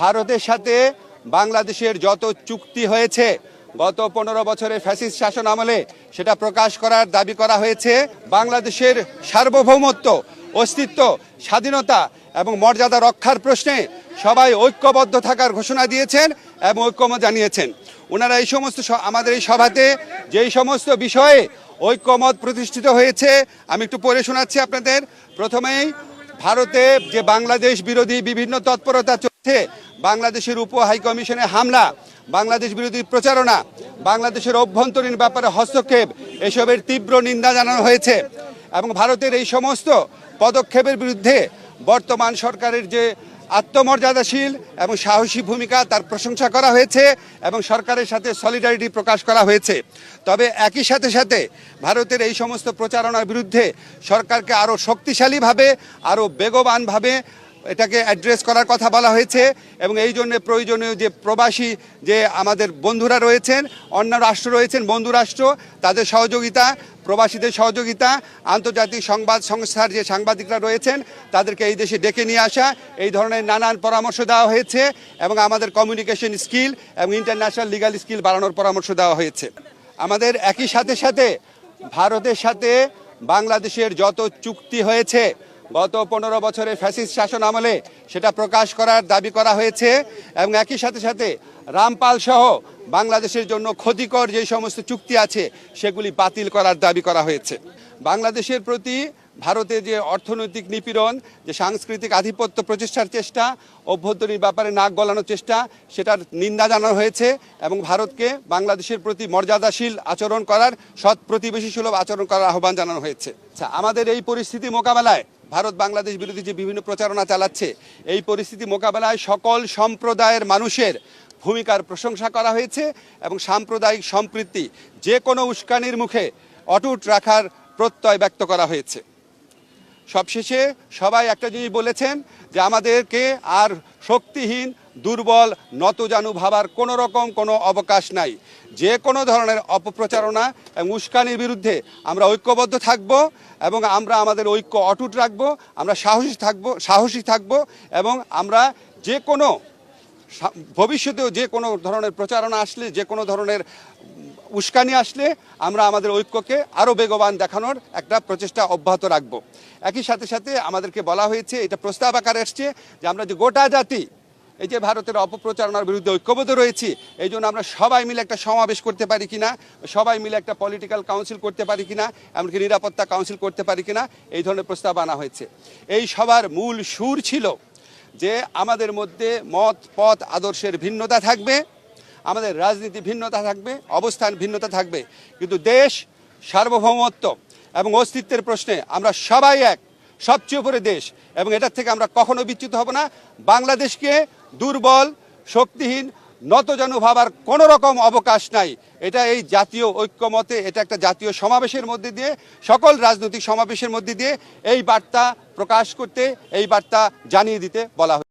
ভারতের সাথে বাংলাদেশের যত চুক্তি হয়েছে গত 15 বছরের ফ্যাসিস্ট শাসন আমলে সেটা প্রকাশ করার দাবি করা হয়েছে। বাংলাদেশের সার্বভৌমত্ব, অস্তিত্ব, স্বাধীনতা এবং মর্যাদা রক্ষার প্রশ্নে সবাই ঐক্যবদ্ধ থাকার ঘোষণা দিয়েছেন এবং ঐক্যমত জানিয়েছেন। ওনারা এই সমস্ত আমাদের এই সভাতে যেই সমস্ত বিষয়ে ঐক্যমত প্রতিষ্ঠিত হয়েছে আমি একটু পড়ে শোনাচ্ছি আপনাদের। প্রথমেই ভারতে যে বাংলাদেশ বিরোধী বিভিন্ন তৎপরতা চলছে, বাংলাদেশের উপ হাইকমিশনে হামলা, বাংলাদেশ বিরোধী প্রচারণা, বাংলাদেশের অভ্যন্তরীণ ব্যাপারে হস্তক্ষেপ, এসবের তীব্র নিন্দা জানানো হয়েছে এবং ভারতের এই সমস্ত পদক্ষেপের বিরুদ্ধে বর্তমান সরকারের যে আত্মমর্যাদাশীল এবং সাহসী ভূমিকা তার প্রশংসা করা হয়েছে এবং সরকারের সাথে সলিডারিটি প্রকাশ করা হয়েছে। তবে একই সাথে সাথে ভারতের এই সমস্ত প্রচারণার বিরুদ্ধে সরকারকে আরও শক্তিশালীভাবে, আরও বেগবানভাবে এটাকে অ্যাড্রেস করার কথা বলা হয়েছে এবং এই জন্য প্রয়োজনীয় যে প্রবাসী যে আমাদের বন্ধুরা রয়েছেন, অন্য রাষ্ট্র রয়েছেন, বন্ধু রাষ্ট্র, তাদের সহযোগিতা, প্রবাসীদের সহযোগিতা, আন্তর্জাতিক সংবাদ সংস্থার যে সাংবাদিকরা রয়েছেন তাদেরকে এই দেশে ডেকে নিয়ে আসা, এই ধরনের নানান পরামর্শ দেওয়া হয়েছে এবং আমাদের কমিউনিকেশন স্কিল এবং ইন্টারন্যাশনাল লিগাল স্কিল বাড়ানোর পরামর্শ দেওয়া হয়েছে। আমাদের একই সাথে সাথে ভারতের সাথে বাংলাদেশের যত চুক্তি হয়েছে গত 15 বছরের ফ্যাসিস্ট শাসন আমলে সেটা প্রকাশ করার দাবি করা হয়েছে এবং একই সাথে সাথে রামপাল সহ বাংলাদেশের জন্য ক্ষতিকর যে সমস্ত চুক্তি আছে সেগুলি বাতিল করার দাবি করা হয়েছে। বাংলাদেশের প্রতি ভারতের যে অর্থনৈতিক নিপীড়ন, যে সাংস্কৃতিক আধিপত্য প্রতিষ্ঠার চেষ্টা, অভ্যন্তরীণ ব্যাপারে নাক গলানোর চেষ্টা, সেটার নিন্দা জানানো হয়েছে এবং ভারতকে বাংলাদেশের প্রতি মর্যাদাশীল আচরণ করার, সৎ প্রতিবেশী সুলভ আচরণ করার আহ্বান জানানো হয়েছে। আচ্ছা, আমাদের এই পরিস্থিতি মোকাবেলায় ভারত বাংলাদেশ বিরোধী যে বিভিন্ন প্রচারণা চালাচ্ছে, এই পরিস্থিতি মোকাবেলায় সকল সম্প্রদায়ের মানুষের ভূমিকার প্রশংসা করা হয়েছে এবং সাম্প্রদায়িক সম্প্রীতি যে কোনো উস্কানির মুখে অটুট রাখার প্রত্যয় ব্যক্ত করা হয়েছে। সবশেষে সবাই একটা জিনিস বলেছেন যে আমাদেরকে আর শক্তিহীন, দুর্বল, নতজানু ভাবার কোনো রকম কোনো অবকাশ নাই। যে কোনো ধরনের অপপ্রচারণা এবং উস্কানির বিরুদ্ধে আমরা ঐক্যবদ্ধ থাকব এবং আমরা আমাদের ঐক্য অটুট রাখব, আমরা সাহসী থাকব এবং আমরা যে কোনো ভবিষ্যতেও যে কোনো ধরনের প্রচারণা আসলে, যে কোনো ধরনের উস্কানি আসলে আমরা আমাদের ঐক্যকে আরও বেগবান দেখানোর একটা প্রচেষ্টা অব্যাহত রাখব। একই সাথে সাথে আমাদেরকে বলা হয়েছে, এটা প্রস্তাব আকারে এসছে যে আমরা যে গোটা জাতি এই যে ভারতের অপপ্রচারণার বিরুদ্ধে ঐক্যবদ্ধ রয়েছি, এই জন্য আমরা সবাই মিলে একটা সমাবেশ করতে পারি কিনা, সবাই মিলে একটা পলিটিক্যাল কাউন্সিল করতে পারি কিনা, এমনকি নিরাপত্তা কাউন্সিল করতে পারি কিনা, এই ধরনের প্রস্তাব আনা হয়েছে। এই সবার মূল সুর ছিল যে আমাদের মধ্যে মত, পথ, আদর্শের ভিন্নতা থাকবে, আমাদের রাজনীতি ভিন্নতা থাকবে, অবস্থান ভিন্নতা থাকবে, কিন্তু দেশ, সার্বভৌমত্ব এবং অস্তিত্বের প্রশ্নে আমরা সবাই এক, সবচেয়ে উপরে দেশ এবং এটার থেকে আমরা কখনো বিচ্যুত হব না। বাংলাদেশকে দুর্বল, শক্তিহীন, নতজানু ভাবার কোনো রকম অবকাশ নাই। এটা এই জাতীয় ঐক্যমতে, এটা একটা জাতীয় সমাবেশের মধ্যে দিয়ে, সকল রাজনৈতিক সমাবেশের মধ্যে দিয়ে এই বার্তা প্রকাশ করতে, এই বার্তা জানিয়ে দিতে বলা হয়েছে।